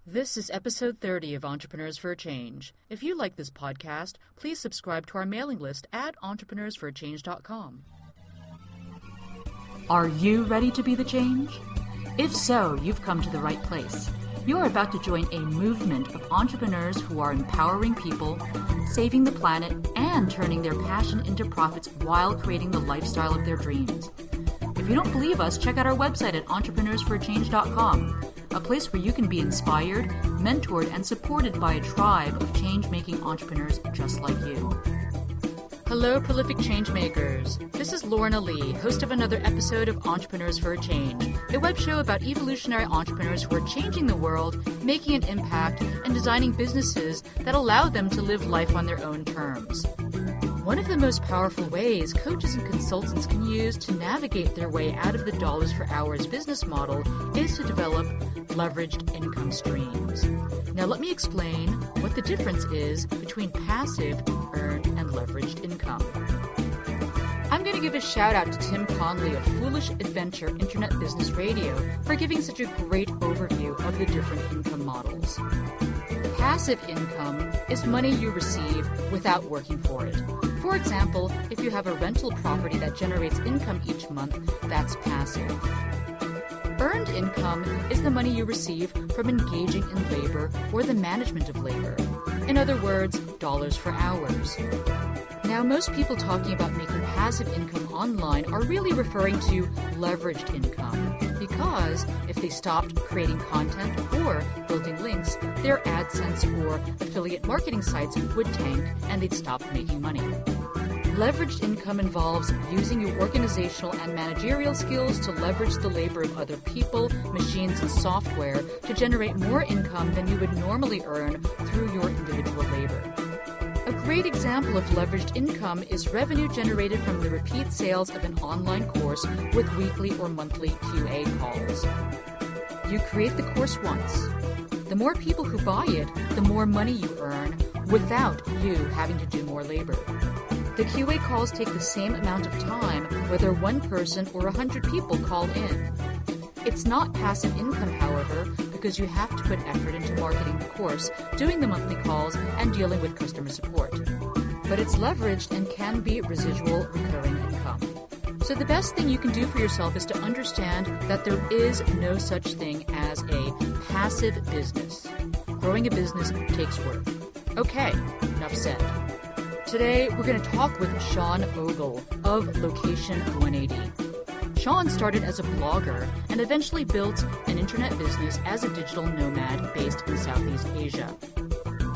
This is episode 30 of Entrepreneurs for a Change. If you like this podcast, please subscribe to our mailing list at entrepreneursforachange.com. Are you ready to be the change? If so, you've come to the right place. You're about to join a movement of entrepreneurs who are empowering people, saving the planet, and turning their passion into profits while creating the lifestyle of their dreams. If you don't believe us, check out our website at entrepreneursforachange.com, a place where you can be inspired, mentored, and supported by a tribe of change-making entrepreneurs just like you. Hello, prolific changemakers. This is Lorna Lee, host of another episode of Entrepreneurs for a Change, a web show about evolutionary entrepreneurs who are changing the world, making an impact, and designing businesses that allow them to live life on their own terms. One of the most powerful ways coaches and consultants can use to navigate their way out of the dollars for hours business model is to develop leveraged income streams. Now let me explain what the difference is between passive, earned, and leveraged income. I'm going to give a shout out to Tim Conley of Foolish Adventure Internet Business Radio for giving such a great overview of the different income models. Passive income is money you receive without working for it. For example, if you have a rental property that generates income each month, that's passive. Earned income is the money you receive from engaging in labor or the management of labor. In other words, dollars for hours. Now, most people talking about making passive income online are really referring to leveraged income, because if they stopped creating content or building links, their AdSense or affiliate marketing sites would tank and they'd stop making money. Leveraged income involves using your organizational and managerial skills to leverage the labor of other people, machines, and software to generate more income than you would normally earn through your individual labor. A great example of leveraged income is revenue generated from the repeat sales of an online course with weekly or monthly QA calls. You create the course once. The more people who buy it, the more money you earn without you having to do more labor. The QA calls take the same amount of time whether one person or 100 people call in. It's not passive income, however, because you have to put effort into marketing the course, doing the monthly calls, and dealing with customer support. But it's leveraged and can be residual recurring income. So the best thing you can do for yourself is to understand that there is no such thing as a passive business. Growing a business takes work. Okay, enough said. Today, we're going to talk with Sean Ogle of Location 180. Sean started as a blogger and eventually built an internet business as a digital nomad based in Southeast Asia.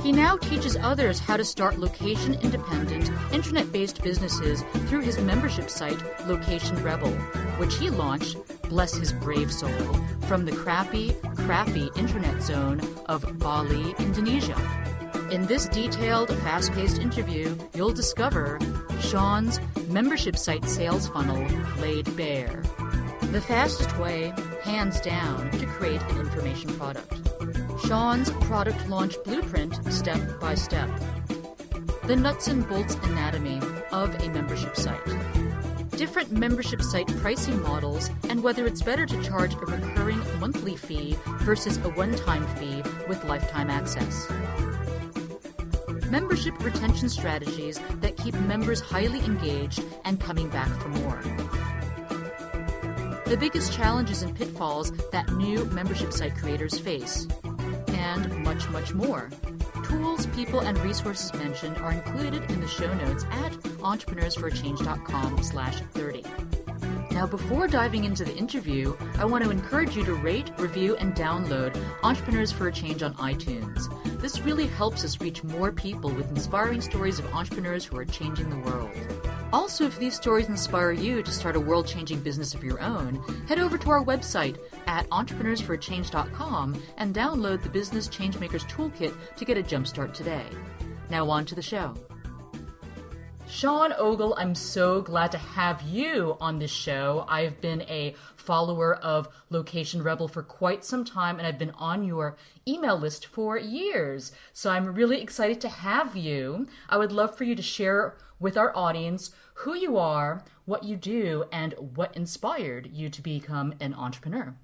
He now teaches others how to start location-independent, internet-based businesses through his membership site, Location Rebel, which he launched, bless his brave soul, from the crappy internet zone of Bali, Indonesia. In this detailed, fast-paced interview, you'll discover Sean's membership site sales funnel laid bare. The fastest way, hands down, to create an information product. Sean's product launch blueprint step by step. The nuts and bolts anatomy of a membership site. Different membership site pricing models and whether it's better to charge a recurring monthly fee versus a one-time fee with lifetime access. Membership retention strategies that keep members highly engaged and coming back for more. The biggest challenges and pitfalls that new membership site creators face. And much, much more. Tools, people, and resources mentioned are included in the show notes at entrepreneursforachange.com/30. Now, before diving into the interview, I want to encourage you to rate, review, and download Entrepreneurs for a Change on iTunes. This really helps us reach more people with inspiring stories of entrepreneurs who are changing the world. Also, if these stories inspire you to start a world-changing business of your own, head over to our website at entrepreneursforachange.com and download the Business Changemakers Toolkit to get a jumpstart today. Now on to the show. Sean Ogle, I'm so glad to have you on this show. I've been a follower of Location Rebel for quite some time, and I've been on your email list for years. So I'm really excited to have you. I would love for you to share with our audience who you are, what you do, and what inspired you to become an entrepreneur.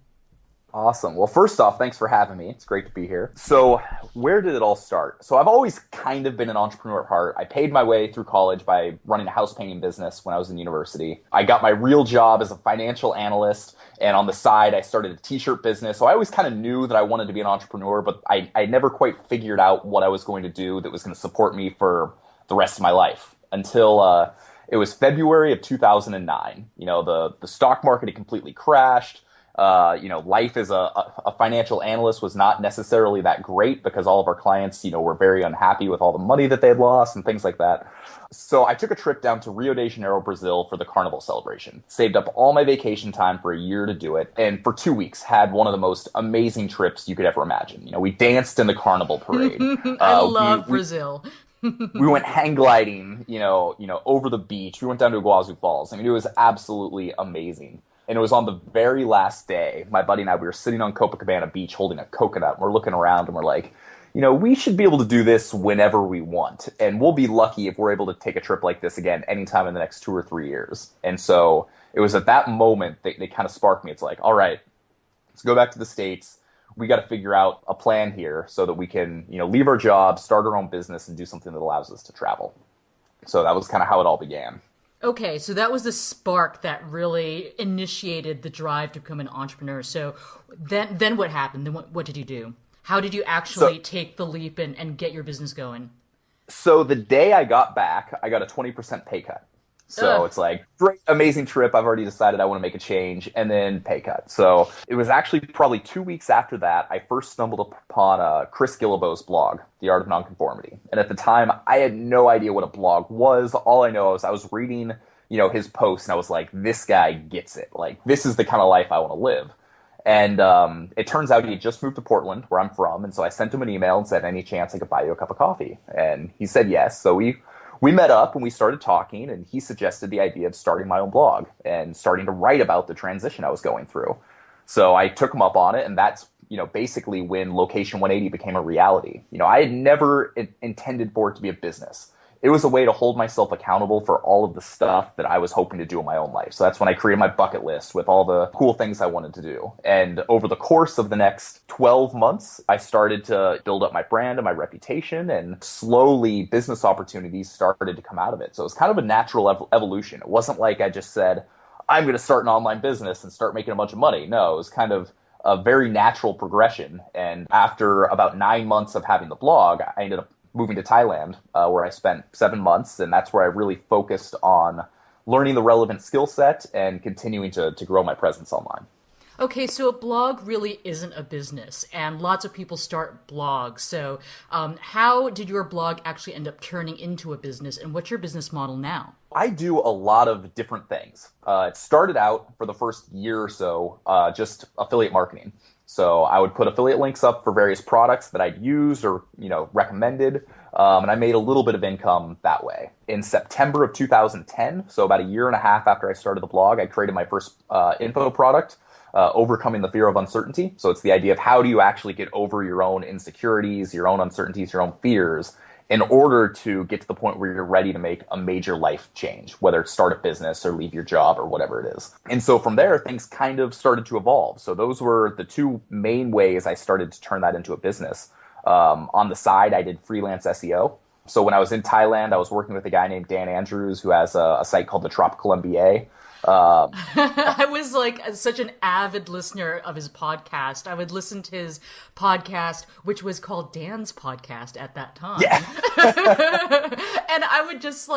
Awesome. Well, first off, thanks for having me. It's great to be here. So, where did it all start? So, I've always kind of been an entrepreneur at heart. I paid my way through college by running a house painting business when I was in university. I got my real job as a financial analyst, and on the side, I started a t-shirt business. So, I always kind of knew that I wanted to be an entrepreneur, but I never quite figured out what I was going to do that was going to support me for the rest of my life until it was February of 2009. The stock market had completely crashed. Life as a financial analyst was not necessarily that great because all of our clients, were very unhappy with all the money that they had lost and things like that. So I took a trip down to Rio de Janeiro, Brazil for the carnival celebration. Saved up all my vacation time for a year to do it. And for 2 weeks had one of the most amazing trips you could ever imagine. We danced in the carnival parade. I love Brazil. We went hang gliding, over the beach. We went down to Iguazu Falls. I mean, it was absolutely amazing. And it was on the very last day, my buddy and I, we were sitting on Copacabana Beach holding a coconut. And we're looking around and we're like, we should be able to do this whenever we want. And we'll be lucky if we're able to take a trip like this again anytime in the next 2 or 3 years. And so it was at that moment they kind of sparked me. It's like, all right, let's go back to the States. We got to figure out a plan here so that we can, leave our job, start our own business, and do something that allows us to travel. So that was kind of how it all began. Okay, so that was the spark that really initiated the drive to become an entrepreneur. So then what happened? Then what did you do? How did you actually take the leap and get your business going? So the day I got back, I got a 20% pay cut. So It's like, great, amazing trip. I've already decided I want to make a change, and then pay cut. So it was actually probably 2 weeks after that, I first stumbled upon Chris Guillebeau's blog, The Art of Nonconformity. And at the time, I had no idea what a blog was. All I know is I was reading, his posts, and I was like, this guy gets it. Like, this is the kind of life I want to live. And it turns out he had just moved to Portland, where I'm from. And so I sent him an email and said, any chance I could buy you a cup of coffee? And he said yes. So we met up and we started talking, and he suggested the idea of starting my own blog and starting to write about the transition I was going through. So I took him up on it, and that's, basically when Location 180 became a reality. I had never intended for it to be a business. It was a way to hold myself accountable for all of the stuff that I was hoping to do in my own life. So that's when I created my bucket list with all the cool things I wanted to do. And over the course of the next 12 months, I started to build up my brand and my reputation, and slowly business opportunities started to come out of it. So it was kind of a natural evolution. It wasn't like I just said, I'm going to start an online business and start making a bunch of money. No, it was kind of a very natural progression. And after about 9 months of having the blog, I ended up moving to Thailand, where I spent 7 months, and that's where I really focused on learning the relevant skill set and continuing to grow my presence online. Okay, so a blog really isn't a business, and lots of people start blogs. So how did your blog actually end up turning into a business, and what's your business model now? I do a lot of different things. It started out for the first year or so, just affiliate marketing. So I would put affiliate links up for various products that I'd used or, recommended. And I made a little bit of income that way. In September of 2010, so about a year and a half after I started the blog, I created my first info product, Overcoming the Fear of Uncertainty. So it's the idea of how do you actually get over your own insecurities, your own uncertainties, your own fears, in order to get to the point where you're ready to make a major life change, whether it's start a business or leave your job or whatever it is. And so from there, things kind of started to evolve. So those were the two main ways I started to turn that into a business. On the side, I did freelance SEO. So when I was in Thailand, I was working with a guy named Dan Andrews, who has a site called the Tropical MBA. I was like such an avid listener of his podcast. I would listen to his podcast, which was called Dan's Podcast at that time. Yeah. And I would just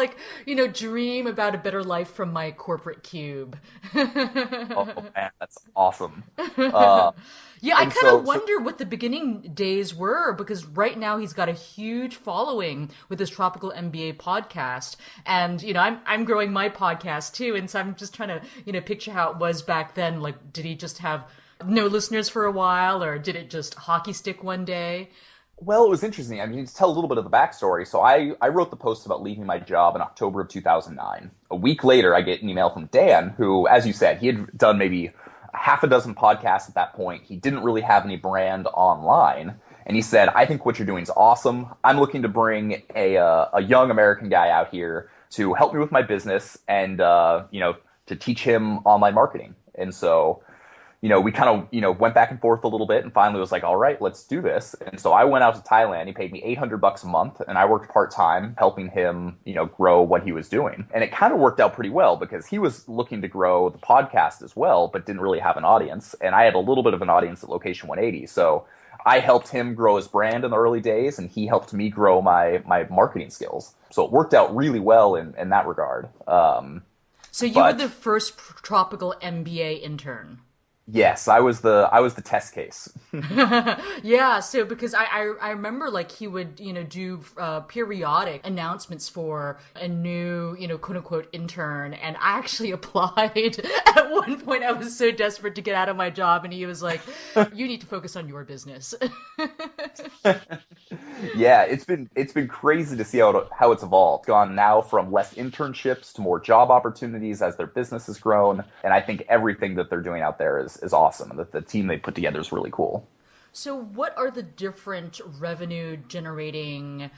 dream about a better life from my corporate cube. Oh man, that's awesome. Yeah, I kind of wonder what the beginning days were, because right now he's got a huge following with his Tropical MBA podcast, and I'm growing my podcast too, and so I'm just trying to picture how it was back then. Like, did he just have no listeners for a while, or did it just hockey stick one day? Well, it was interesting. I mean, to tell a little bit of the backstory. So I wrote the post about leaving my job in October of 2009. A week later, I get an email from Dan, who, as you said, he had done maybe half a dozen podcasts at that point. He didn't really have any brand online. And he said, I think what you're doing is awesome. I'm looking to bring a young American guy out here to help me with my business and, to teach him online marketing. And so, we kind of, went back and forth a little bit and finally was like, all right, let's do this. And so I went out to Thailand. He paid me $800 a month and I worked part-time helping him, grow what he was doing. And it kind of worked out pretty well because he was looking to grow the podcast as well, but didn't really have an audience. And I had a little bit of an audience at Location 180. So I helped him grow his brand in the early days and he helped me grow my marketing skills. So it worked out really well in that regard. So you were the first tropical MBA intern. Yes, I was the test case. Yeah, so because I remember like he would, do periodic announcements for a new, quote unquote intern. And I actually applied at one point. I was so desperate to get out of my job. And he was like, you need to focus on your business. Yeah, it's been crazy to see how it's evolved. It's gone now from less internships to more job opportunities as their business has grown. And I think everything that they're doing out there is awesome. And the team they put together is really cool. So what are the different revenue generating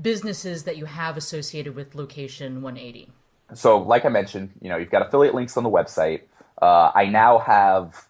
businesses that you have associated with Location 180? So like I mentioned, you've got affiliate links on the website. I now have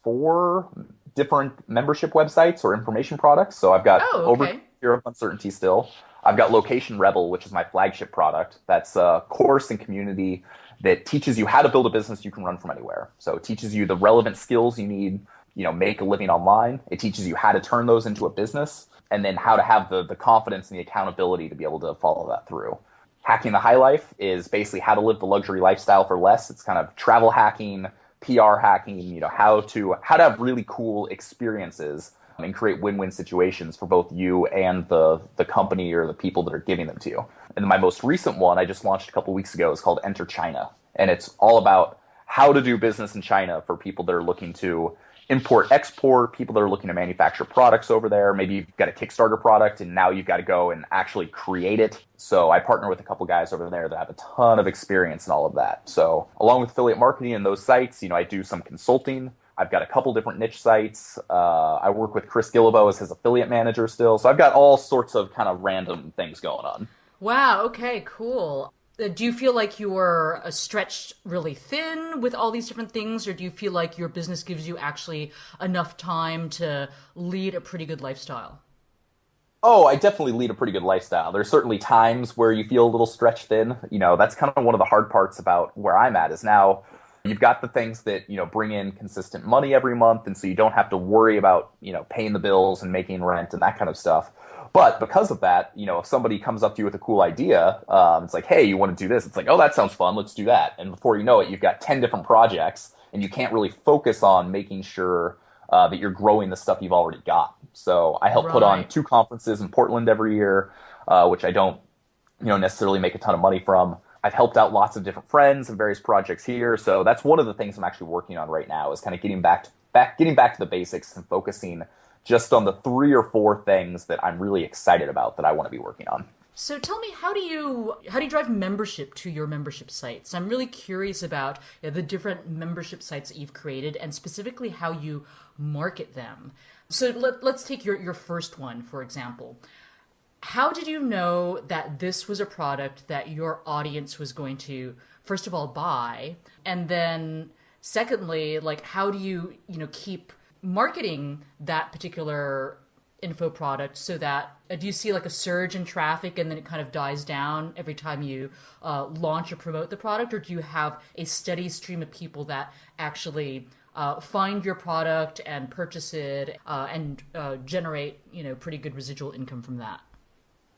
4 different membership websites or information products. So I've got over Fear of Uncertainty still. I've got Location Rebel, which is my flagship product. That's a course and community that teaches you how to build a business you can run from anywhere. So it teaches you the relevant skills you need, make a living online. It teaches you how to turn those into a business and then how to have the confidence and the accountability to be able to follow that through. Hacking the High Life is basically how to live the luxury lifestyle for less. It's kind of travel hacking, PR hacking, how to have really cool experiences and create win-win situations for both you and the company or the people that are giving them to you. And my most recent one I just launched a couple weeks ago is called Enter China. And it's all about how to do business in China for people that are looking to import, export, people that are looking to manufacture products over there. Maybe you've got a Kickstarter product and now you've got to go and actually create it. So I partner with a couple guys over there that have a ton of experience in all of that. So along with affiliate marketing and those sites, I do some consulting. I've got a couple different niche sites. I work with Chris Gillibo as his affiliate manager still. So I've got all sorts of kind of random things going on. Wow. Okay, cool. Do you feel like you're stretched really thin with all these different things, or do you feel like your business gives you actually enough time to lead a pretty good lifestyle? Oh, I definitely lead a pretty good lifestyle. There's certainly times where you feel a little stretched thin. That's kind of one of the hard parts about where I'm at is now you've got the things that, bring in consistent money every month. And so you don't have to worry about, paying the bills and making rent and that kind of stuff. But because of that, if somebody comes up to you with a cool idea, it's like, hey, you want to do this? It's like, oh, that sounds fun. Let's do that. And before you know it, you've got 10 different projects and you can't really focus on making sure that you're growing the stuff you've already got. So I help put on 2 conferences in Portland every year, which I don't, necessarily make a ton of money from. I've helped out lots of different friends and various projects here. So that's one of the things I'm actually working on right now is kind of getting back to the basics and focusing just on the 3 or 4 things that I'm really excited about that I want to be working on. So tell me, how do you drive membership to your membership sites? I'm really curious about the different membership sites that you've created and specifically how you market them. So let's take your first one, for example. How did you know that this was a product that your audience was going to, first of all, buy? And then secondly, how do you, keep marketing that particular info product so that do you see a surge in traffic and then it kind of dies down every time you launch or promote the product, or do you have a steady stream of people that actually find your product and purchase it and generate pretty good residual income from that?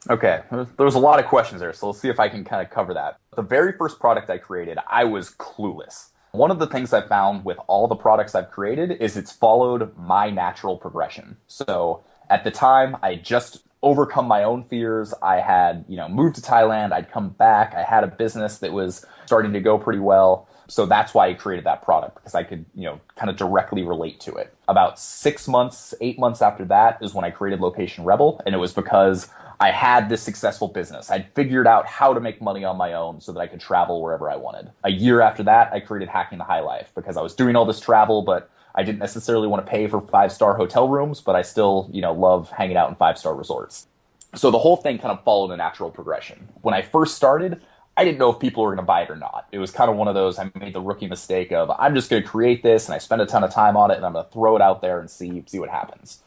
Okay, there's a lot of questions there, so let's see if I can kind of cover that. The very first product I created, I was clueless. One of the things I've found with all the products I've created is it's followed my natural progression. So at the time, I just overcome my own fears. I had, moved to Thailand. I'd come back. I had a business that was starting to go pretty well. So that's why I created that product, because I could, kind of directly relate to it. About 6 months, 8 months after that is when I created Location Rebel. And it was because I had this successful business. I'd figured out how to make money on my own so that I could travel wherever I wanted. A year after that, I created Hacking the High Life because I was doing all this travel, but I didn't necessarily want to pay for 5-star hotel rooms, but I still, love hanging out in 5-star resorts. So the whole thing kind of followed a natural progression. When I first started, I didn't know if people were going to buy it or not. It was kind of one of those, I made the rookie mistake of, I'm just going to create this and I spend a ton of time on it and I'm going to throw it out there and see what happens.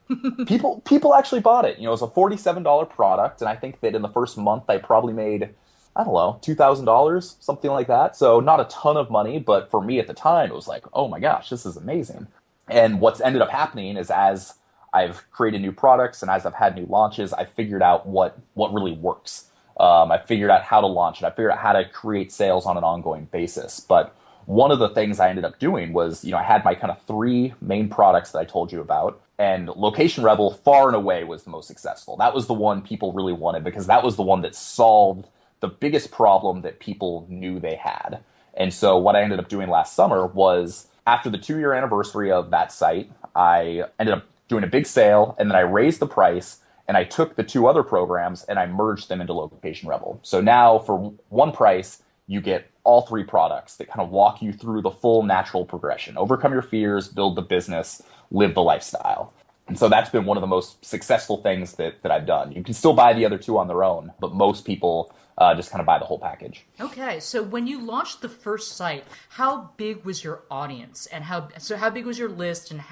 People actually bought it. It was a $47 product, and I think that in the first month I probably made, I don't know, $2,000, something like that. So not a ton of money, but for me at the time, it was like, oh my gosh, this is amazing. And what's ended up happening is as I've created new products and as I've had new launches, I figured out what really works. I figured out how to launch it. I figured out how to create sales on an ongoing basis. But one of the things I ended up doing was, I had my kind of 3 main products that I told you about. And Location Rebel far and away was the most successful. That was the one people really wanted because that was the one that solved the biggest problem that people knew they had. And so what I ended up doing last summer was, after the 2-year anniversary of that site, I ended up doing a big sale, and then I raised the price, and I took the 2 other programs and I merged them into Location Rebel. So now for one price, you get all 3 products that kind of walk you through the full natural progression. Overcome your fears, build the business, live the lifestyle. And so that's been one of the most successful things that I've done. You can still buy the other 2 on their own, but most people just kind of buy the whole package. Okay, so when you launched the first site, how big was your audience, and how big was your list, and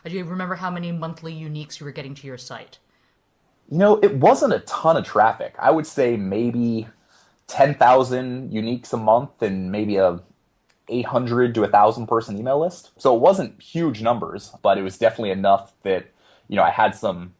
do you remember how many monthly uniques you were getting to your site? It wasn't a ton of traffic. I would say maybe 10,000 uniques a month and maybe a 800 to 1,000 person email list. So it wasn't huge numbers, but it was definitely enough that, I had some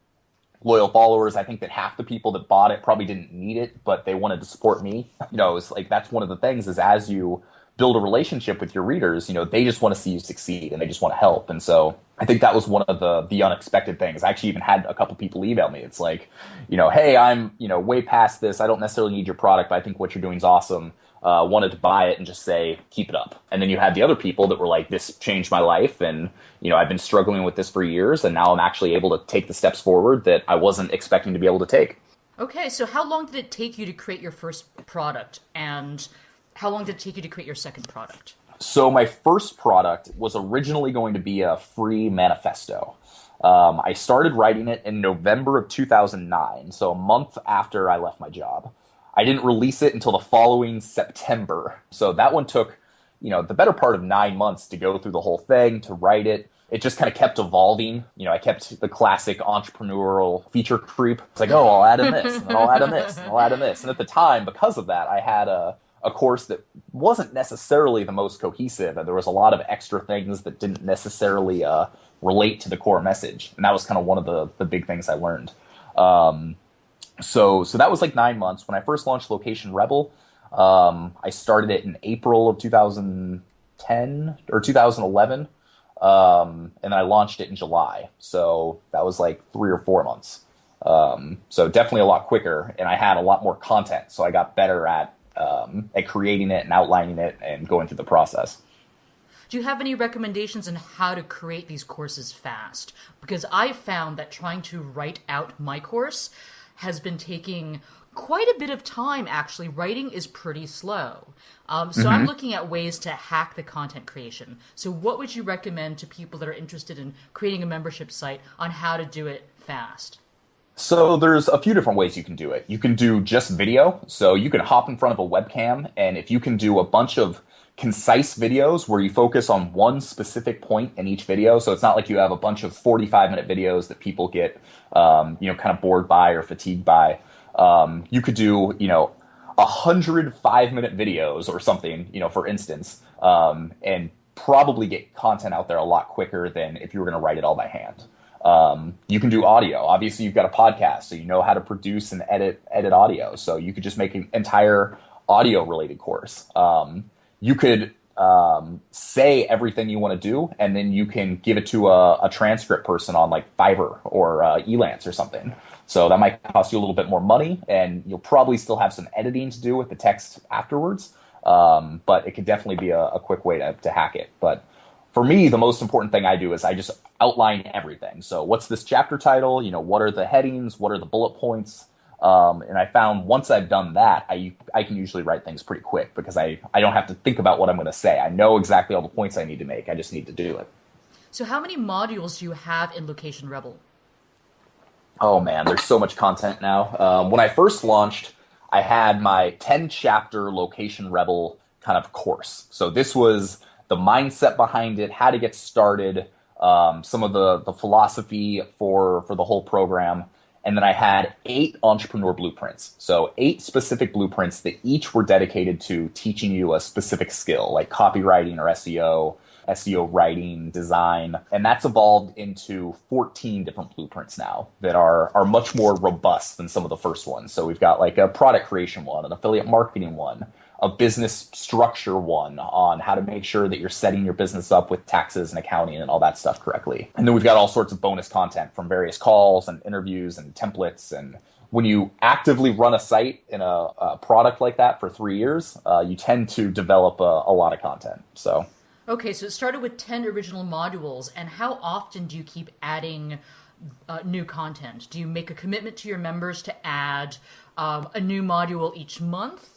loyal followers. I think that half the people that bought it probably didn't need it, but they wanted to support me. It's like, that's one of the things is, as you build a relationship with your readers, they just want to see you succeed and they just want to help. And so I think that was one of the unexpected things. I actually even had a couple people email me. It's like, hey, I'm, way past this. I don't necessarily need your product, but I think what you're doing is awesome. Wanted to buy it and just say, keep it up. And then you had the other people that were like, this changed my life. And, I've been struggling with this for years. And now I'm actually able to take the steps forward that I wasn't expecting to be able to take. Okay, so how long did it take you to create your first product? And how long did it take you to create your second product? So my first product was originally going to be a free manifesto. I started writing it in November of 2009, so a month after I left my job. I didn't release it until the following September. So that one took, the better part of 9 months to go through the whole thing, to write it. It just kind of kept evolving. I kept the classic entrepreneurial feature creep. It's like, oh, I'll add in this, and then I'll add in this, and I'll add in this. And at the time, because of that, I had a course that wasn't necessarily the most cohesive, and there was a lot of extra things that didn't necessarily relate to the core message. And that was kind of one of the big things I learned. So that was like 9 months. When I first launched Location Rebel, I started it in April of 2010 or 2011. And then I launched it in July. So that was like 3 or 4 months. So definitely a lot quicker, and I had a lot more content. So I got better at creating it and outlining it and going through the process. Do you have any recommendations on how to create these courses fast? Because I found that trying to write out my course has been taking quite a bit of time, actually. Writing is pretty slow. So I'm looking at ways to hack the content creation. So what would you recommend to people that are interested in creating a membership site on how to do it fast? So there's a few different ways you can do it. You can do just video. So you can hop in front of a webcam, and if you can do a bunch of concise videos where you focus on one specific point in each video, so it's not like you have a bunch of 45-minute videos that people get, kind of bored by or fatigued by. You could do, 100 5-minute videos or something, for instance, and probably get content out there a lot quicker than if you were going to write it all by hand. You can do audio. Obviously, you've got a podcast, so you know how to produce and edit audio. So you could just make an entire audio-related course. You could say everything you want to do, and then you can give it to a transcript person on like Fiverr or Elance or something. So that might cost you a little bit more money, and you'll probably still have some editing to do with the text afterwards. But it could definitely be a quick way to hack it. But for me, the most important thing I do is I just outline everything. So what's this chapter title? What are the headings? What are the bullet points? And I found once I've done that, I can usually write things pretty quick because I don't have to think about what I'm going to say. I know exactly all the points I need to make. I just need to do it. So how many modules do you have in Location Rebel? Oh man, there's so much content now. When I first launched, I had my 10 chapter Location Rebel kind of course. So this was the mindset behind it, how to get started, some of the philosophy for the whole program. And then I had 8 entrepreneur blueprints. So 8 specific blueprints that each were dedicated to teaching you a specific skill, like copywriting or SEO writing, design. And that's evolved into 14 different blueprints now that are much more robust than some of the first ones. So we've got like a product creation one, an affiliate marketing one, a business structure one on how to make sure that you're setting your business up with taxes and accounting and all that stuff correctly. And then we've got all sorts of bonus content from various calls and interviews and templates. And when you actively run a site in a product like that for 3 years, you tend to develop a lot of content. So. Okay, so it started with 10 original modules, and how often do you keep adding new content? Do you make a commitment to your members to add a new module each month?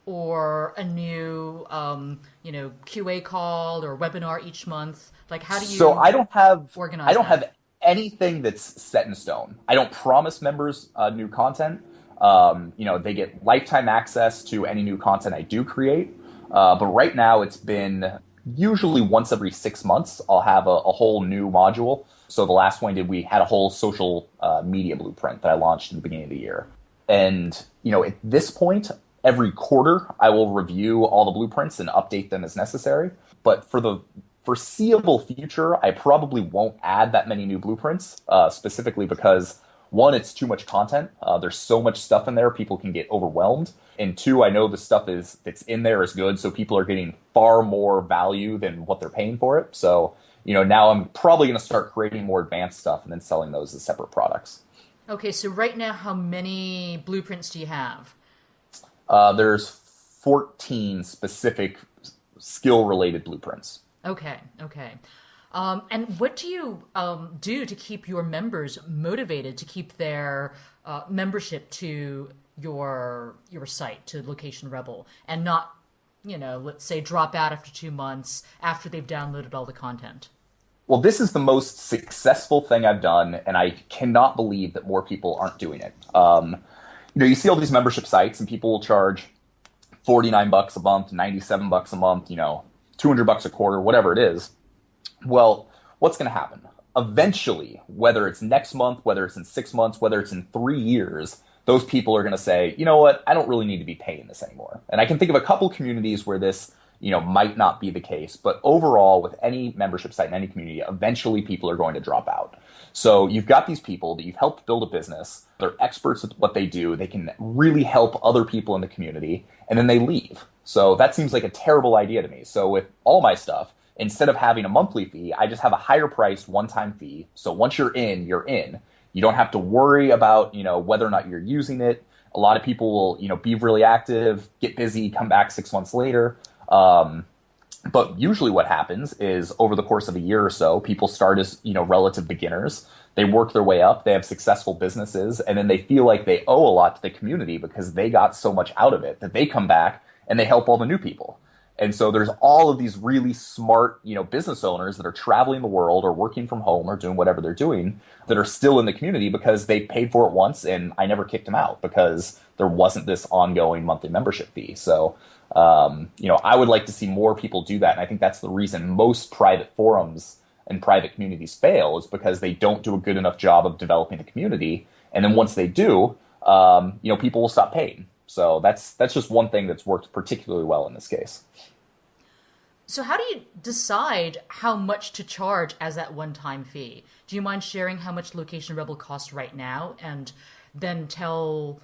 Or a new, QA call or webinar each month? Like, how do you? So I don't have organize anything that's set in stone. I don't promise members new content. They get lifetime access to any new content I do create. But right now, it's been usually once every 6 months. I'll have a whole new module. So the last one we had a whole social media blueprint that I launched in the beginning of the year. And at this point, every quarter, I will review all the blueprints and update them as necessary. But for the foreseeable future, I probably won't add that many new blueprints, specifically because, 1, it's too much content. There's so much stuff in there, people can get overwhelmed. And 2, I know the stuff that's in there is good, so people are getting far more value than what they're paying for it. So, now I'm probably going to start creating more advanced stuff and then selling those as separate products. Okay, so right now, how many blueprints do you have? There's 14 specific skill-related blueprints. Okay. And what do you do to keep your members motivated to keep their membership to your site, to Location Rebel, and not, let's say, drop out after 2 months after they've downloaded all the content? Well, this is the most successful thing I've done, and I cannot believe that more people aren't doing it. You see all these membership sites, and people will charge $49 a month, $97 a month, $200 a quarter, whatever it is. Well, what's going to happen? Eventually, whether it's next month, whether it's in 6 months, whether it's in 3 years, those people are going to say, you know what, I don't really need to be paying this anymore. And I can think of a couple communities where this might not be the case. But overall, with any membership site in any community, eventually people are going to drop out. So you've got these people that you've helped build a business. They're experts at what they do. They can really help other people in the community, and then they leave. So that seems like a terrible idea to me. So with all my stuff, instead of having a monthly fee, I just have a higher priced one-time fee. So once you're in, you're in. You don't have to worry about, whether or not you're using it. A lot of people will, be really active, get busy, come back 6 months later. But usually what happens is over the course of a year or so, people start as, relative beginners. They work their way up. They have successful businesses, and then they feel like they owe a lot to the community because they got so much out of it that they come back and they help all the new people. And so there's all of these really smart, business owners that are traveling the world or working from home or doing whatever they're doing that are still in the community because they paid for it once and I never kicked them out because there wasn't this ongoing monthly membership fee. So, I would like to see more people do that. And I think that's the reason most private forums and private communities fail is because they don't do a good enough job of developing the community. And then once they do, people will stop paying. So that's just one thing that's worked particularly well in this case. So how do you decide how much to charge as that one-time fee? Do you mind sharing how much Location Rebel costs right now, and then tell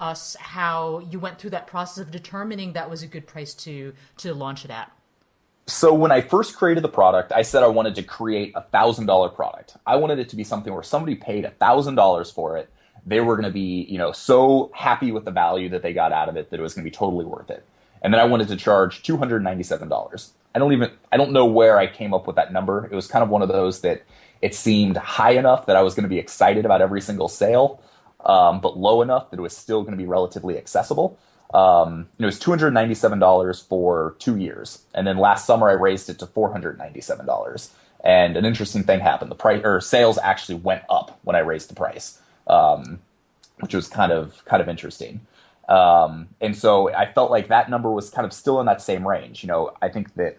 us how you went through that process of determining that was a good price to launch it at? So when I first created the product, I said I wanted to create $1,000 product. I wanted it to be something where somebody paid $1,000 for it. They were going to be, so happy with the value that they got out of it that it was going to be totally worth it. And then I wanted to charge $297. I don't know where I came up with that number. It was kind of one of those that it seemed high enough that I was going to be excited about every single sale, but low enough that it was still going to be relatively accessible. It was $297 for 2 years. And then last summer I raised it to $497. And an interesting thing happened. The price or sales actually went up when I raised the price, which was kind of interesting. And so I felt like that number was kind of still in that same range. I think that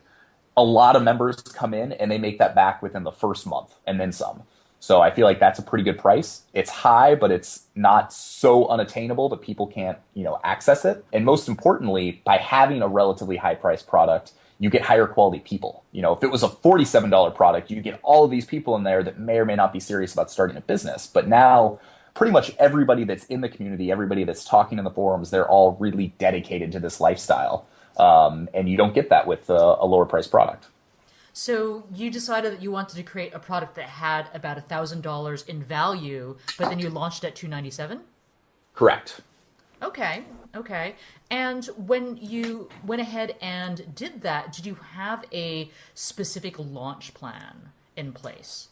a lot of members come in and they make that back within the first month and then some. So I feel like that's a pretty good price. It's high, but it's not so unattainable that people can't, access it. And most importantly, by having a relatively high priced product, you get higher quality people. If it was a $47 product, you get all of these people in there that may or may not be serious about starting a business. But now pretty much everybody that's in the community, everybody that's talking in the forums, they're all really dedicated to this lifestyle. And you don't get that with a lower priced product. So you decided that you wanted to create a product that had about $1,000 in value, but then you launched at $297? Correct. Okay. And when you went ahead and did that, did you have a specific launch plan in place?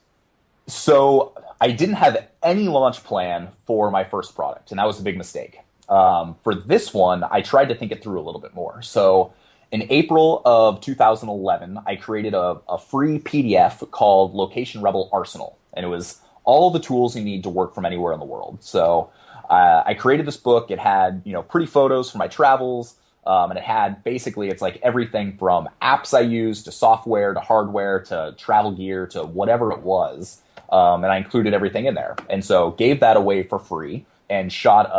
So I didn't have any launch plan for my first product, and that was a big mistake. For this one, I tried to think it through a little bit more. So in April of 2011, I created a free PDF called Location Rebel Arsenal, and it was all the tools you need to work from anywhere in the world. So I created this book. It had pretty photos from my travels, and it had basically it's like everything from apps I used to software to hardware to travel gear to whatever it was, and I included everything in there. And so gave that away for free and shot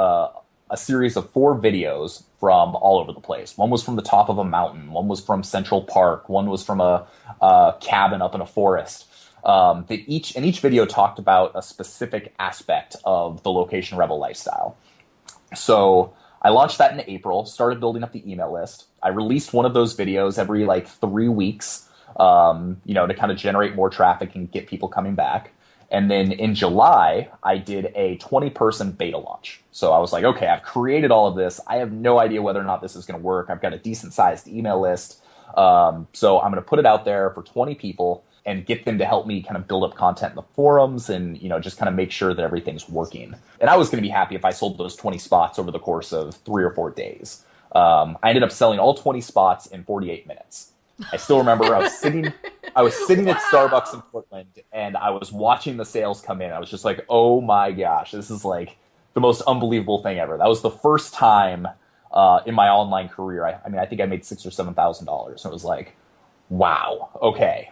a series of 4 videos from all over the place. One was from the top of a mountain. One was from Central Park. One was from a cabin up in a forest. Each video talked about a specific aspect of the Location Rebel lifestyle. So I launched that in April, started building up the email list. I released one of those videos every 3 weeks, to kind of generate more traffic and get people coming back. And then in July, I did a 20-person beta launch. So I was like, okay, I've created all of this. I have no idea whether or not this is going to work. I've got a decent-sized email list. So I'm going to put it out there for 20 people and get them to help me kind of build up content in the forums and, just kind of make sure that everything's working. And I was going to be happy if I sold those 20 spots over the course of 3 or 4 days. I ended up selling all 20 spots in 48 minutes. I still remember I was sitting at Starbucks in Portland and I was watching the sales come in. I was just like, oh my gosh, this is like the most unbelievable thing ever. That was the first time in my online career. I think I made $6,000 or $7,000. And it was like, wow, okay.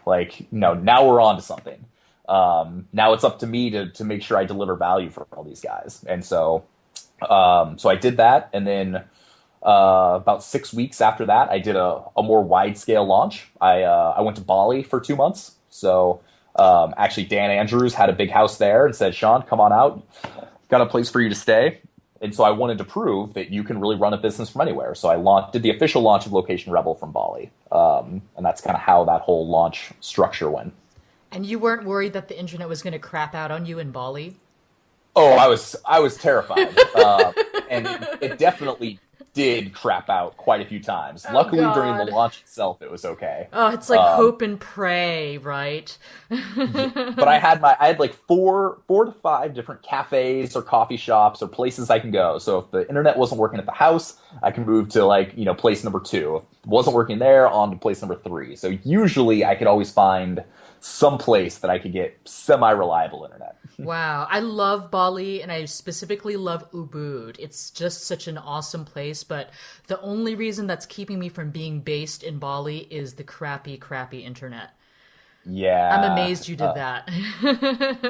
Now we're on to something. Now it's up to me to make sure I deliver value for all these guys. And so I did that. And then about 6 weeks after that, I did a more wide-scale launch. I went to Bali for 2 months. So actually, Dan Andrews had a big house there and said, Sean, come on out. Got a place for you to stay. And so I wanted to prove that you can really run a business from anywhere. So I did the official launch of Location Rebel from Bali. And that's kind of how that whole launch structure went. And you weren't worried that the internet was going to crap out on you in Bali? Oh, I was terrified. And it definitely did crap out quite a few times. Oh, Luckily, God. during the launch itself, it was okay. Oh, it's like hope and pray, right? But I had like 4 to 5 different cafes or coffee shops or places I can go. So if the internet wasn't working at the house, I can move to place number 2. If it wasn't working there, on to place number 3. So usually I could always find some place that I could get semi-reliable internet. Wow. I love Bali, and I specifically love Ubud. It's just such an awesome place, but the only reason that's keeping me from being based in Bali is the crappy internet. Yeah. I'm amazed you did that.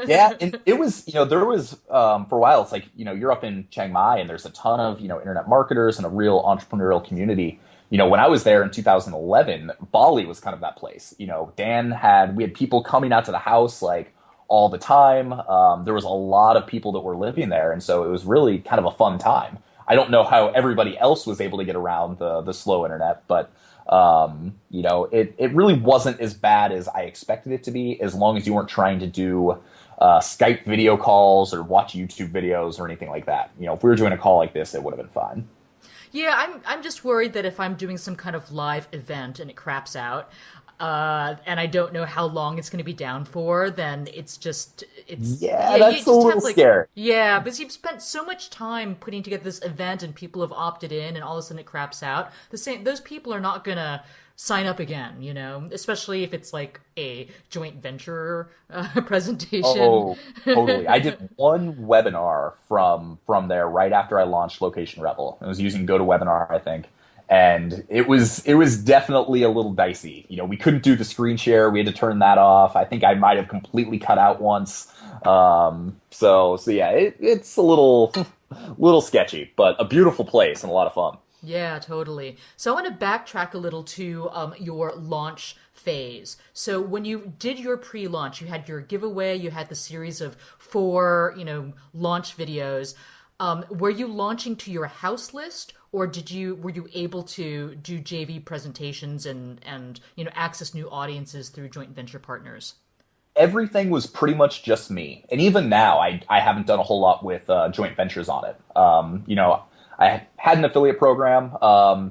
Yeah, and it was, there was, for a while, it's like, you're up in Chiang Mai, and there's a ton of, internet marketers and a real entrepreneurial community. When I was there in 2011, Bali was kind of that place. We had people coming out to the house, all the time. There was a lot of people that were living there, and so it was really kind of a fun time. I don't know how everybody else was able to get around the slow internet, but it really wasn't as bad as I expected it to be, as long as you weren't trying to do Skype video calls or watch YouTube videos or anything like that. If we were doing a call like this, it would have been fine. Yeah, I'm just worried that if I'm doing some kind of live event and it craps out, and I don't know how long it's going to be down for, then that's a little scary. Yeah, because you've spent so much time putting together this event and people have opted in, and all of a sudden it craps out. Those people are not going to sign up again, especially if it's like a joint venture presentation. Oh, totally. I did one webinar from there right after I launched Location Rebel. I was using GoToWebinar, I think. And it was definitely a little dicey. We couldn't do the screen share. We had to turn that off. I think I might have completely cut out once. So yeah, it's a little sketchy, but a beautiful place and a lot of fun. Yeah, totally. So I want to backtrack a little to your launch phase. So when you did your pre-launch, you had your giveaway, you had the series of four, launch videos. Were you launching to your house list, or were you able to do JV presentations and access new audiences through joint venture partners? Everything was pretty much just me. And even now, I haven't done a whole lot with joint ventures on it. I had an affiliate program,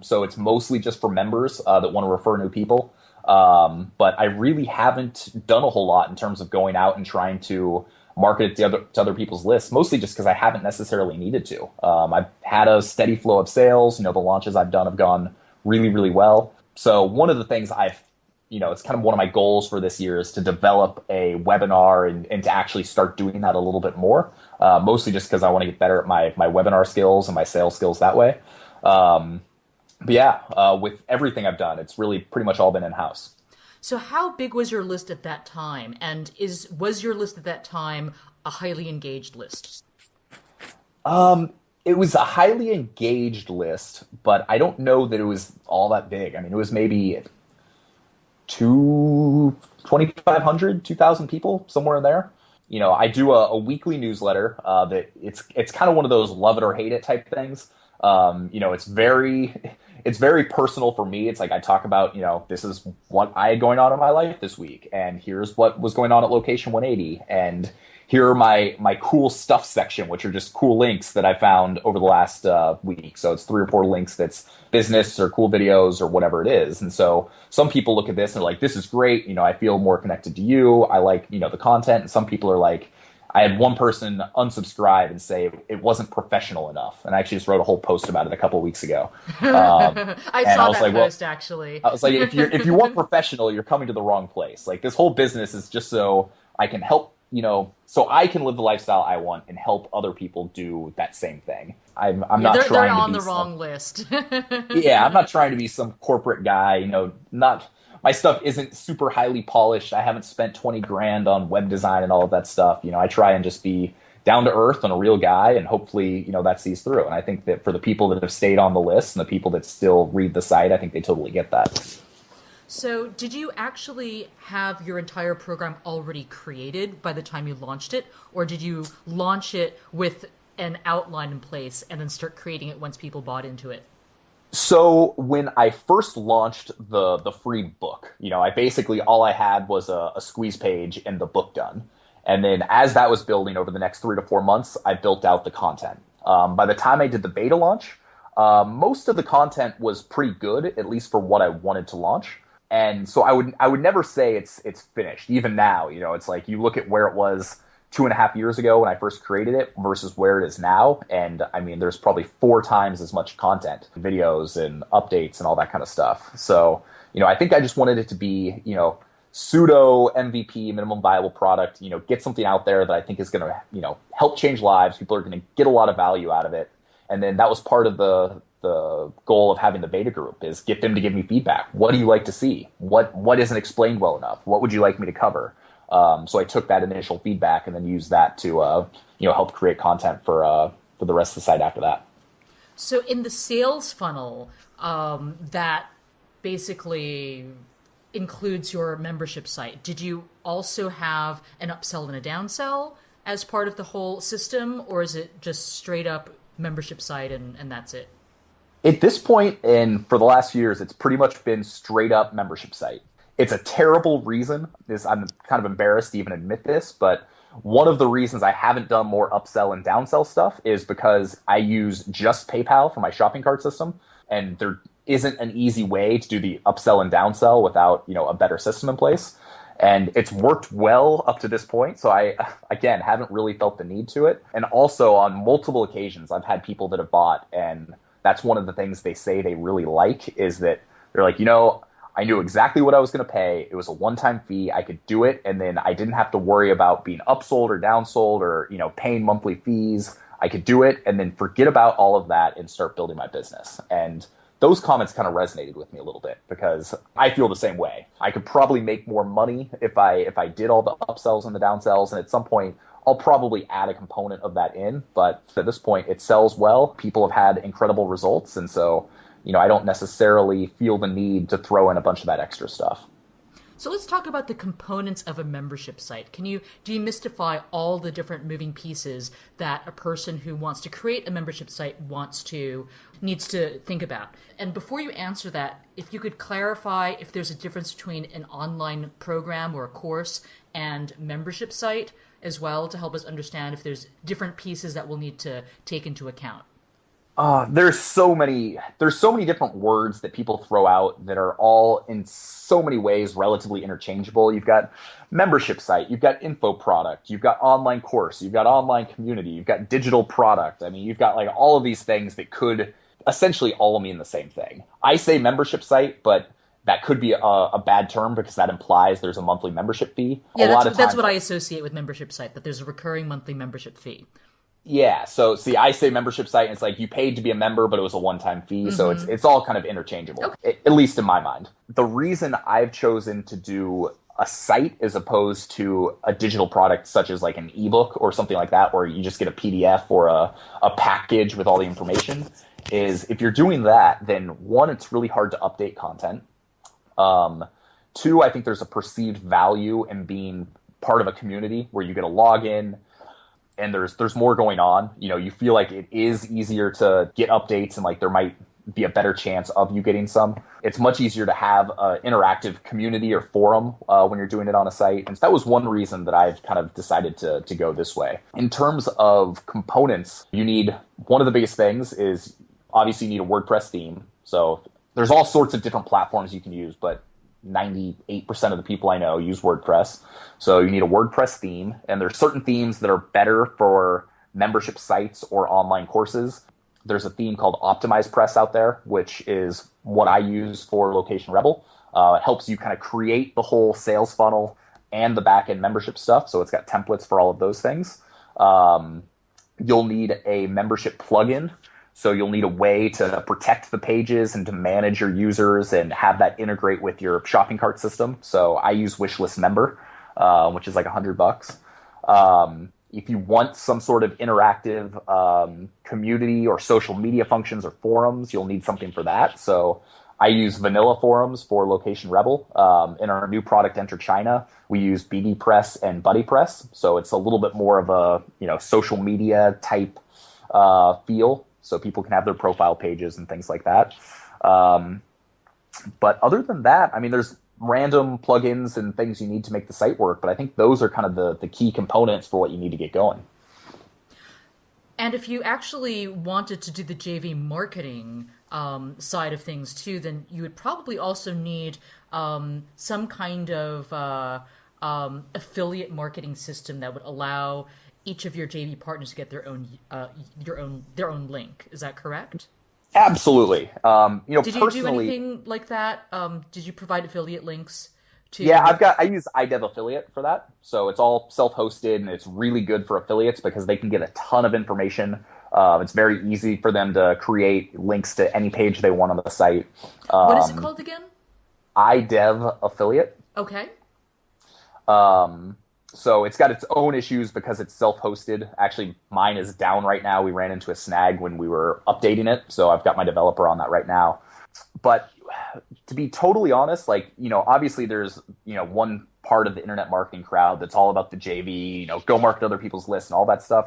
so it's mostly just for members that want to refer new people. But I really haven't done a whole lot in terms of going out and trying to market it to other people's lists, mostly just because I haven't necessarily needed to. I've had a steady flow of sales. The launches I've done have gone really, really well. So one of the things it's kind of one of my goals for this year is to develop a webinar and to actually start doing that a little bit more, mostly just because I want to get better at my webinar skills and my sales skills that way. But yeah, with everything I've done, it's really pretty much all been in-house. So how big was your list at that time? And was your list at that time a highly engaged list? It was a highly engaged list, but I don't know that it was all that big. I mean, it was maybe 2,500, 2,000 people, somewhere in there. I do a weekly newsletter that it's kind of one of those love it or hate it type things. It's very personal for me. It's like I talk about, this is what I had going on in my life this week, and here's what was going on at Location 180, and here are my cool stuff section, which are just cool links that I found over the last week. So it's 3 or 4 links that's business or cool videos or whatever it is. And so some people look at this and are like, this is great. I feel more connected to you. I like, the content. And some people are like, I had one person unsubscribe and say it wasn't professional enough. And I actually just wrote a whole post about it a couple of weeks ago. I saw that post, actually. I was like, if you want professional, you're coming to the wrong place. Like, this whole business is just so I can help, so I can live the lifestyle I want and help other people do that same thing. I'm not trying to be they're on the wrong list. Yeah, I'm not trying to be some corporate guy, my stuff isn't super highly polished. I haven't spent 20 grand on web design and all of that stuff. I try and just be down to earth and a real guy, and hopefully, that sees through. And I think that for the people that have stayed on the list and the people that still read the site, I think they totally get that. So did you actually have your entire program already created by the time you launched it, or did you launch it with an outline in place and then start creating it once people bought into it? So when I first launched the free book, I basically all I had was a squeeze page and the book done. And then as that was building over the next 3 to 4 months, I built out the content. By the time I did the beta launch, most of the content was pretty good, at least for what I wanted to launch. And so I would never say it's finished. Even now, it's like you look at where it was 2.5 years ago when I first created it versus where it is now. And I mean, there's probably 4 times as much content, videos and updates and all that kind of stuff. So, I think I just wanted it to be, pseudo MVP, minimum viable product, get something out there that I think is going to, help change lives. People are going to get a lot of value out of it. And then that was part of the goal of having the beta group, is get them to give me feedback. What do you like to see? What isn't explained well enough? What would you like me to cover? So I took that initial feedback and then used that to help create content for the rest of the site after that. So in the sales funnel, that basically includes your membership site, did you also have an upsell and a downsell as part of the whole system, or is it just straight up membership site and that's it? At this point, and for the last few years, it's pretty much been straight up membership site. It's a terrible reason. I'm kind of embarrassed to even admit this, but one of the reasons I haven't done more upsell and downsell stuff is because I use just PayPal for my shopping cart system, and there isn't an easy way to do the upsell and downsell without, a better system in place. And it's worked well up to this point, so I, again, haven't really felt the need to it. And also on multiple occasions, I've had people that have bought, and that's one of the things they say they really like, is that they're like, I knew exactly what I was going to pay. It was a one-time fee. I could do it, and then I didn't have to worry about being upsold or downsold or, paying monthly fees. I could do it and then forget about all of that and start building my business. And those comments kind of resonated with me a little bit because I feel the same way. I could probably make more money if I did all the upsells and the downsells, and at some point I'll probably add a component of that in. But at this point, it sells well. People have had incredible results, and so I don't necessarily feel the need to throw in a bunch of that extra stuff. So let's talk about the components of a membership site. Can you demystify all the different moving pieces that a person who wants to create a membership site needs to think about? And before you answer that, if you could clarify if there's a difference between an online program or a course and membership site as well, to help us understand if there's different pieces that we'll need to take into account. There's so many different words that people throw out that are all in so many ways relatively interchangeable. You've got membership site, you've got info product, you've got online course, you've got online community, you've got digital product. I mean, you've got like all of these things that could essentially all mean the same thing. I say membership site, but that could be a bad term because that implies there's a monthly membership fee. Yeah, that's what I associate with membership site, that there's a recurring monthly membership fee. Yeah, so see, I say membership site, and it's like you paid to be a member, but it was a one-time fee, so it's all kind of interchangeable, okay. At least in my mind. The reason I've chosen to do a site as opposed to a digital product such as like an ebook or something like that, where you just get a PDF or a package with all the information, is if you're doing that, then one, it's really hard to update content. Two, I think there's a perceived value in being part of a community where you get a login, and there's more going on. You feel like it is easier to get updates, and like there might be a better chance of you getting some. It's much easier to have an interactive community or forum when you're doing it on a site. And so that was one reason that I've kind of decided to go this way. In terms of components, one of the biggest things is obviously you need a WordPress theme. So there's all sorts of different platforms you can use, but 98% of the people I know use WordPress. So you need a WordPress theme, and there's certain themes that are better for membership sites or online courses. There's a theme called Optimize Press out there, which is what I use for Location Rebel. It helps you kind of create the whole sales funnel and the back-end membership stuff. So it's got templates for all of those things. You'll need a membership plugin. So you'll need a way to protect the pages and to manage your users and have that integrate with your shopping cart system. So I use Wishlist Member, which is like $100. If you want some sort of interactive community or social media functions or forums, you'll need something for that. So I use vanilla forums for Location Rebel. In our new product, Enter China, we use BB Press and Buddy Press. So it's a little bit more of a social media type feel. So people can have their profile pages and things like that. But other than that, I mean, there's random plugins and things you need to make the site work. But I think those are kind of the key components for what you need to get going. And if you actually wanted to do the JV marketing side of things too, then you would probably also need some kind of affiliate marketing system that would allow each of your JV partners to get their own link. Is that correct? Absolutely. Did you do anything like that? Did you provide affiliate links to? Yeah, I use iDev Affiliate for that. So it's all self-hosted, and it's really good for affiliates because they can get a ton of information. It's very easy for them to create links to any page they want on the site. What is it called again? iDev Affiliate. Okay. So it's got its own issues because it's self-hosted. Actually, mine is down right now. We ran into a snag when we were updating it, so I've got my developer on that right now. But to be totally honest, obviously there's, one part of the internet marketing crowd that's all about the JV, go market other people's lists and all that stuff.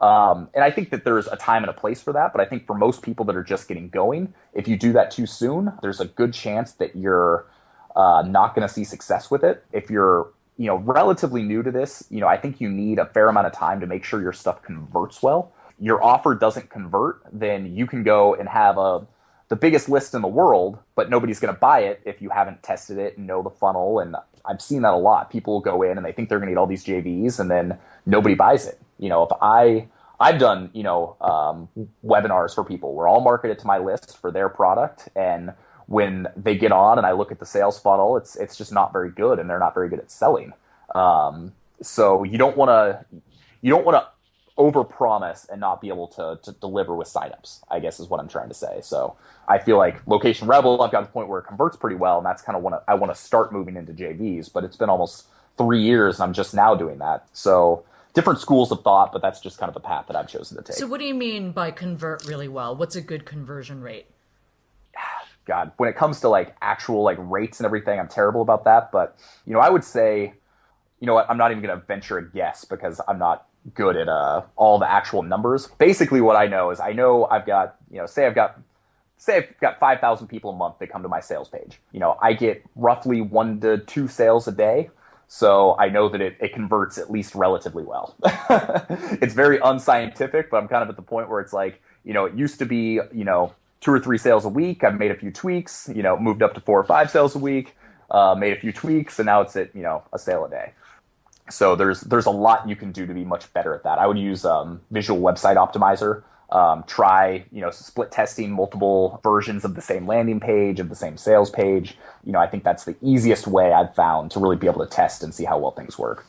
And I think that there's a time and a place for that. But I think for most people that are just getting going, if you do that too soon, there's a good chance that you're not going to see success with it. If you're relatively new to this, I think you need a fair amount of time to make sure your stuff converts well. Your offer doesn't convert, then you can go and have the biggest list in the world, but nobody's going to buy it if you haven't tested it and know the funnel. And I've seen that a lot. People will go in and they think they're going to get all these JVs, and then nobody buys it. If I've done, webinars for people where I'll market it to my list for their product, and when they get on and I look at the sales funnel, it's just not very good, and they're not very good at selling. So you don't want to overpromise and not be able to deliver with signups, I guess is what I'm trying to say. So I feel like Location Rebel, I've got to the point where it converts pretty well, and that's kind of when I want to start moving into JVs, but it's been almost 3 years and I'm just now doing that. So different schools of thought, but that's just kind of the path that I've chosen to take. So what do you mean by convert really well? What's a good conversion rate? God, when it comes to like actual like rates and everything, I'm terrible about that. But, I would say, you know what, I'm not even going to venture a guess because I'm not good at all the actual numbers. Basically what I know is I've got, say I've got 5,000 people a month that come to my sales page. I get roughly 1 to 2 sales a day. So I know that it converts at least relatively well. It's very unscientific, but I'm kind of at the point where it's like, it used to be, 2 or 3 sales a week. I've made a few tweaks, moved up to 4 or 5 sales a week, made a few tweaks, and now it's at, a sale a day. So there's a lot you can do to be much better at that. I would use Visual Website Optimizer. Try, split testing multiple versions of the same landing page, of the same sales page. I think that's the easiest way I've found to really be able to test and see how well things work.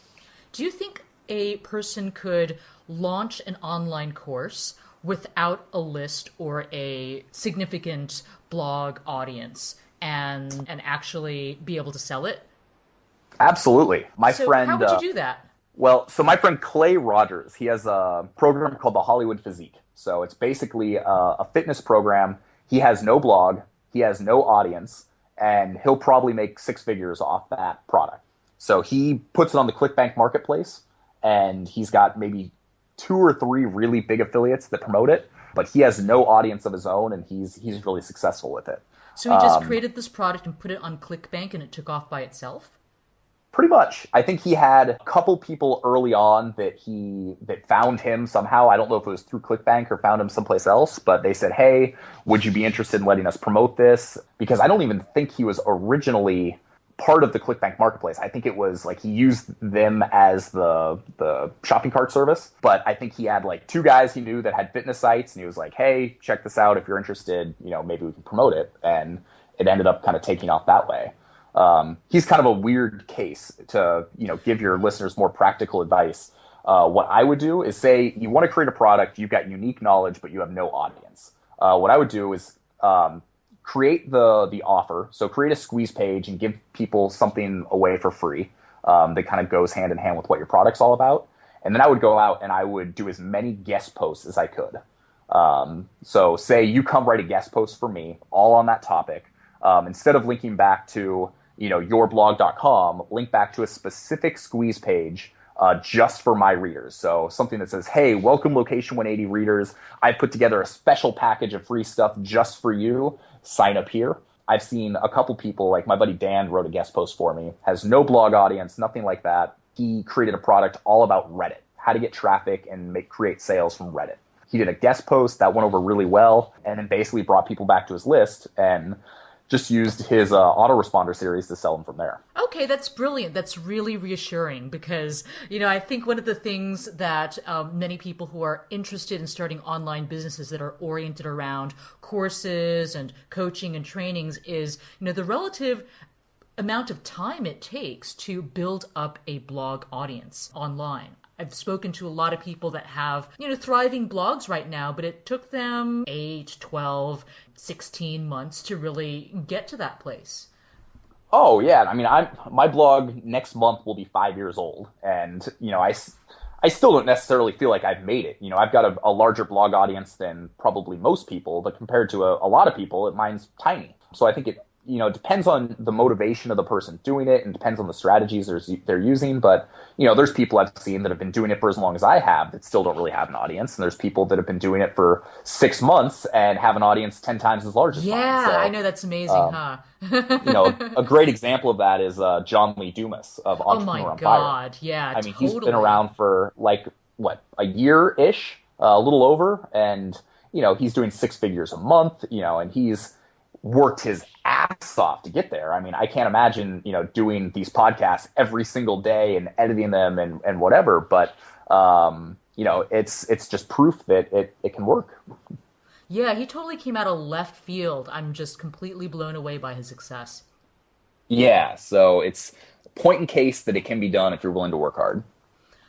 Do you think a person could launch an online course without a list or a significant blog audience and actually be able to sell it? Absolutely. My friend. How would you do that? Well, so my friend Clay Rogers, he has a program called the Hollywood Physique. So it's basically a fitness program. He has no blog, he has no audience, and he'll probably make 6 figures off that product. So he puts it on the ClickBank marketplace, and he's got maybe 2 or 3 really big affiliates that promote it, but he has no audience of his own, and he's really successful with it. So he just created this product and put it on ClickBank, and it took off by itself? Pretty much. I think he had a couple people early on that found him somehow. I don't know if it was through ClickBank or found him someplace else, but they said, "Hey, would you be interested in letting us promote this?" Because I don't even think he was originally part of the ClickBank marketplace. I think it was like he used them as the shopping cart service, but I think he had like 2 guys he knew that had fitness sites, and he was like, "Hey, check this out. If you're interested, maybe we can promote it." And it ended up kind of taking off that way. He's kind of a weird case to, give your listeners more practical advice. What I would do is say you want to create a product, you've got unique knowledge, but you have no audience. What I would do is create the offer. So create a squeeze page and give people something away for free that kind of goes hand in hand with what your product's all about. And then I would go out and I would do as many guest posts as I could. So say you come write a guest post for me, all on that topic. Instead of linking back to yourblog.com, link back to a specific squeeze page just for my readers. So something that says, "Hey, welcome Location 180 readers. I put together a special package of free stuff just for you. Sign up here." I've seen a couple people, like my buddy Dan wrote a guest post for me, has no blog audience, nothing like that. He created a product all about Reddit, how to get traffic and create sales from Reddit. He did a guest post that went over really well, and then basically brought people back to his list and just used his autoresponder series to sell them from there. Okay, that's brilliant. That's really reassuring because, I think one of the things that many people who are interested in starting online businesses that are oriented around courses and coaching and trainings is, the relative amount of time it takes to build up a blog audience online. I've spoken to a lot of people that have, thriving blogs right now, but it took them 8, 12, 16 months to really get to that place. Oh, yeah. I mean, my blog next month will be 5 years old. And, I still don't necessarily feel like I've made it. I've got a larger blog audience than probably most people, but compared to a lot of people, mine's tiny. So I think it depends on the motivation of the person doing it and depends on the strategies they're using. But, there's people I've seen that have been doing it for as long as I have that still don't really have an audience. And there's people that have been doing it for 6 months and have an audience 10 times as large as mine. Yeah, So, I know, that's amazing, huh? A great example of that is John Lee Dumas of Entrepreneur Oh my on God, Fire. yeah, I mean, totally. he's been around for a year-ish, a little over. And, he's doing 6 figures a month, and he's worked his ass off to get there. I mean, I can't imagine, doing these podcasts every single day and editing them and whatever, but, it's just proof that it can work. Yeah, he totally came out of left field. I'm just completely blown away by his success. Yeah, so it's point in case that it can be done if you're willing to work hard.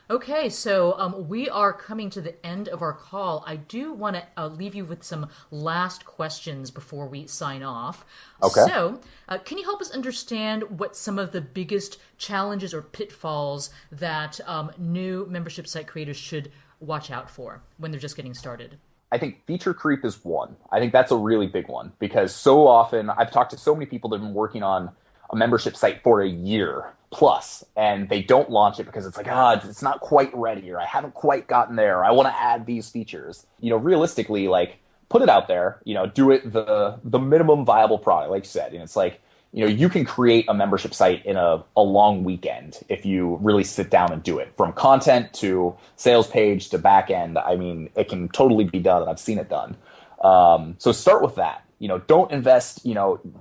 Okay, so we are coming to the end of our call. I do want to leave you with some last questions before we sign off. Okay. So, can you help us understand what some of the biggest challenges or pitfalls that new membership site creators should watch out for when they're just getting started? I think feature creep is one. I think that's a really big one because so often I've talked to so many people that have been working on a membership site for a year plus and they don't launch it because it's like, it's not quite ready or I haven't quite gotten there. I want to add these features. Realistically, like put it out there, do it the minimum viable product, like you said. And it's like, you can create a membership site in a long weekend if you really sit down and do it. From content to sales page to back end, I mean, it can totally be done, and I've seen it done. So start with that. Don't invest,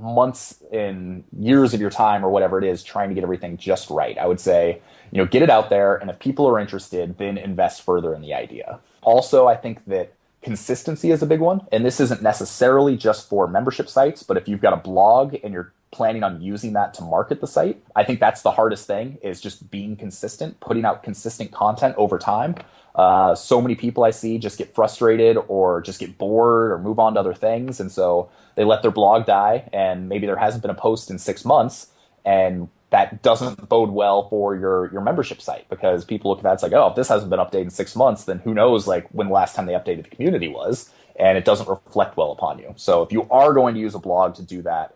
months and years of your time or whatever it is trying to get everything just right. I would say, get it out there, and if people are interested, then invest further in the idea. Also, I think that consistency is a big one, and this isn't necessarily just for membership sites, but if you've got a blog and you're planning on using that to market the site, I think that's the hardest thing, is just being consistent, putting out consistent content over time. So many people I see just get frustrated or just get bored or move on to other things. And so they let their blog die, and maybe there hasn't been a post in 6 months, and that doesn't bode well for your membership site, because people look at that, it's like, oh, if this hasn't been updated in 6 months, then who knows like when the last time they updated the community was, and it doesn't reflect well upon you. So if you are going to use a blog to do that,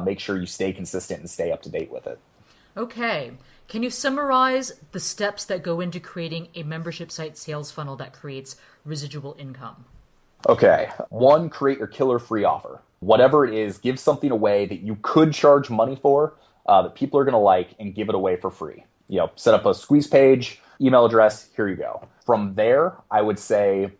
make sure you stay consistent and stay up to date with it. Okay. Can you summarize the steps that go into creating a membership site sales funnel that creates residual income? Okay. One, create your killer free offer. Whatever it is, give something away that you could charge money for, that people are going to like, and give it away for free. Set up a squeeze page, email address, here you go. From there, I would say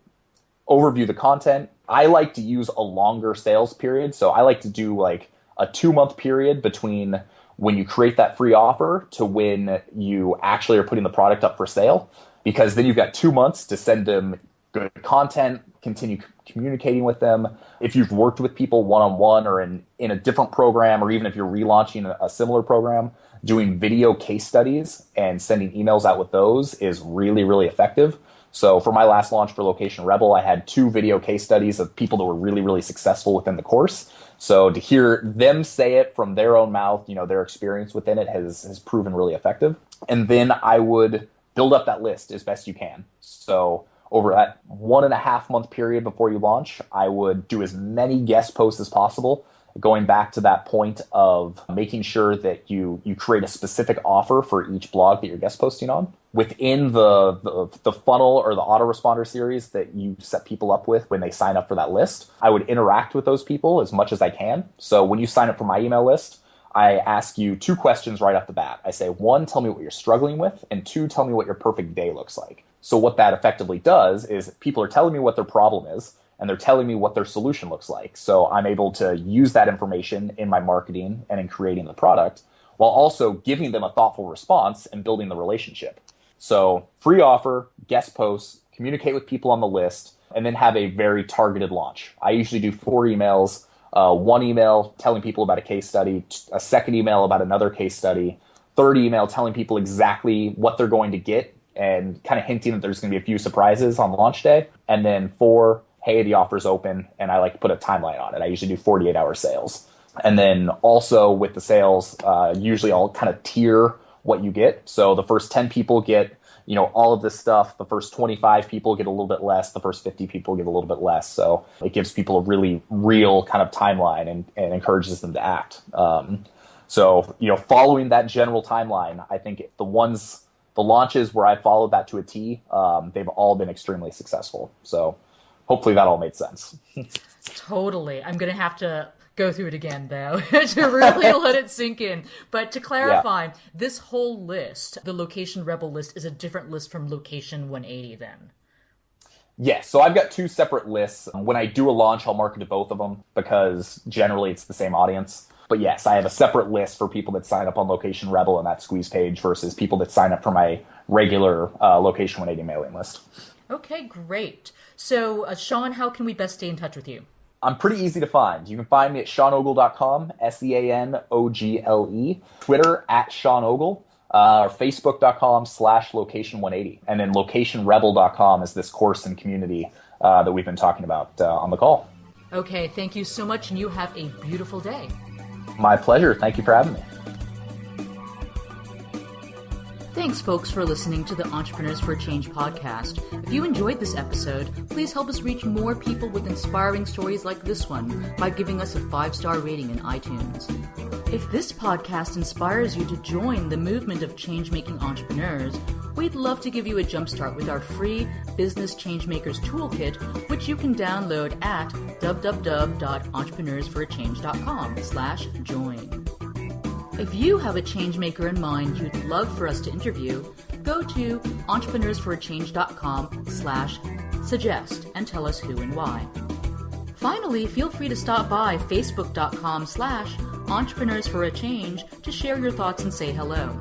overview the content. I like to use a longer sales period. So I like to do like a 2-month period between when you create that free offer to when you actually are putting the product up for sale, because then you've got 2 months to send them good content, continue communicating with them. If you've worked with people one-on-one or in a different program, or even if you're relaunching a similar program, doing video case studies and sending emails out with those is really, really effective. So for my last launch for Location Rebel, I had 2 video case studies of people that were really, really successful within the course. So to hear them say it from their own mouth, their experience within it has proven really effective. And then I would build up that list as best you can. So over that 1.5 month period before you launch, I would do as many guest posts as possible, going back to that point of making sure that you create a specific offer for each blog that you're guest posting on. Within the funnel or the autoresponder series that you set people up with when they sign up for that list, I would interact with those people as much as I can. So when you sign up for my email list, I ask you 2 questions right off the bat. I say, 1, tell me what you're struggling with, and 2, tell me what your perfect day looks like. So what that effectively does is people are telling me what their problem is, and they're telling me what their solution looks like. So I'm able to use that information in my marketing and in creating the product, while also giving them a thoughtful response and building the relationship. So free offer, guest posts, communicate with people on the list, and then have a very targeted launch. I usually do 4 emails, 1 email telling people about a case study, a second email about another case study, third email telling people exactly what they're going to get and kind of hinting that there's going to be a few surprises on launch day. And then 4, hey, the offer's open, and I like to put a timeline on it. I usually do 48-hour sales. And then also with the sales, usually I'll kind of tier what you get. So the first 10 people get, all of this stuff. The first 25 people get a little bit less. The first 50 people get a little bit less. So it gives people a really real kind of timeline and encourages them to act. So following that general timeline, I think the launches where I followed that to a T, they've all been extremely successful. So hopefully that all made sense. Totally. I'm going to have to go through it again, though, to really let it sink in. But to clarify, this whole list, the Location Rebel list, is a different list from Location 180 then? Yes. So I've got 2 separate lists. When I do a launch, I'll market to both of them because generally it's the same audience. But yes, I have a separate list for people that sign up on Location Rebel and that squeeze page versus people that sign up for my regular Location 180 mailing list. Okay, great. So, Sean, how can we best stay in touch with you? I'm pretty easy to find. You can find me at SeanOgle.com, SeanOgle, Twitter at SeanOgle, or Facebook.com/location180. And then locationrebel.com is this course and community that we've been talking about on the call. Okay, thank you so much, and you have a beautiful day. My pleasure. Thank you for having me. Thanks, folks, for listening to the Entrepreneurs for Change podcast. If you enjoyed this episode, please help us reach more people with inspiring stories like this one by giving us a 5-star rating in iTunes. If this podcast inspires you to join the movement of change-making entrepreneurs, we'd love to give you a jumpstart with our free Business Changemakers Toolkit, which you can download at www.entrepreneursforachange.com/join. If you have a changemaker in mind you'd love for us to interview, go to entrepreneursforachange.com/suggest and tell us who and why. Finally, feel free to stop by facebook.com/entrepreneursforachange to share your thoughts and say hello.